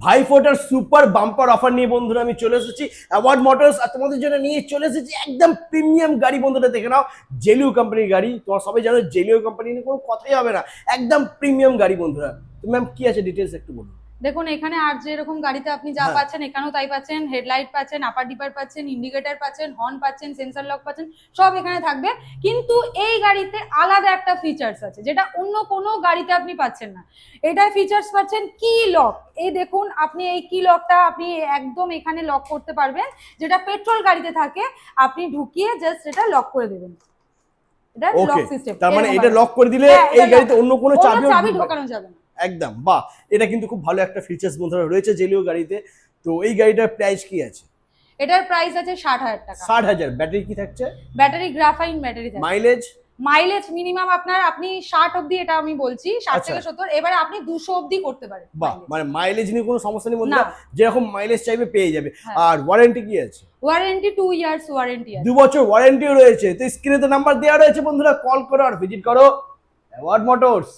ভাইফোঁটার super bumper offer নিয়ে বন্ধুরা আমি চলে এসেছি অ্যাওয়ার্ড মোটরস, আর তোমাদের জন্য নিয়ে চলে এসেছি একদম প্রিমিয়াম গাড়ি। বন্ধুরা দেখে নাও, জেলিও কোম্পানির গাড়ি। তোমার সবাই জানো জেলিও কোম্পানি নিয়ে কোনো কথাই হবে না, একদম প্রিমিয়াম গাড়ি। বন্ধুরা তো ম্যাম কি আছে ডিটেলস একটু বলুন। দেখুন, এখানে আর যেরকম গাড়িতে আপনি যা হ্যাঁ। পাচ্ছেন এখানেও তাই পাচ্ছেন। হেডলাইট পাচ্ছেন, আপার ডিপার পাচ্ছেন, ইন্ডিকেটর পাচ্ছেন, হর্ন পাচ্ছেন, সেন্সর লক পাচ্ছেন, সব এখানে থাকবে। কিন্তু এই গাড়িতে আলাদা একটা ফিচার্স আছে যেটা অন্য কোনো গাড়িতে আপনি পাচ্ছেন না। এটার ফিচার্স পাচ্ছেন কি লক। এই দেখুন, আপনি এই কি লকটা আপনি একদম এখানে লক করতে পারবেন, যেটা পেট্রোল গাড়িতে থাকে। আপনি ঢুকিয়ে জাস্ট এটা লক করে দেবেন। এটা লক ওকে, সিস্টেম। তার মানে এটা লক করে দিলে এই গাড়িতে অন্য কোনো চাবি ঢোকানো যাবে না। একদম বাহ, এটা কিন্তু খুব ভালো একটা ফিচার্স বন্ধুরা রয়েছে জেলিও গাড়িতে। তো এই গাড়িটার প্রাইস কি আছে? এটার প্রাইস আছে 60,000 টাকা। 60,000। ব্যাটারি কি থাকছে? ব্যাটারি গ্রাফাইন ব্যাটারি থাকছে। মাইলেজ? মাইলেজ মিনিমাম আপনি 60 অবধি, এটা আমি বলছি 60 আচ্ছা। থেকে 70। এবারে আপনি 200 অবধি করতে পারেন। বাহ, মানে মাইলেজ নিয়ে কোনো সমস্যা নেই বন্ধুরা, না। যেরকম মাইলেজ চাইবে পেয়ে যাবে। হ্যাঁ। আর ওয়ারেন্টি কি আছে? ওয়ারেন্টি 2 ইয়ার্স ওয়ারেন্টি আছে। 2 বছর ওয়ারেন্টিও রয়েছে। তো স্ক্রিনে তো নাম্বার দেওয়া রয়েছে বন্ধুরা, কল করো আর ভিজিট করো অ্যাওয়ার্ড মোটরস।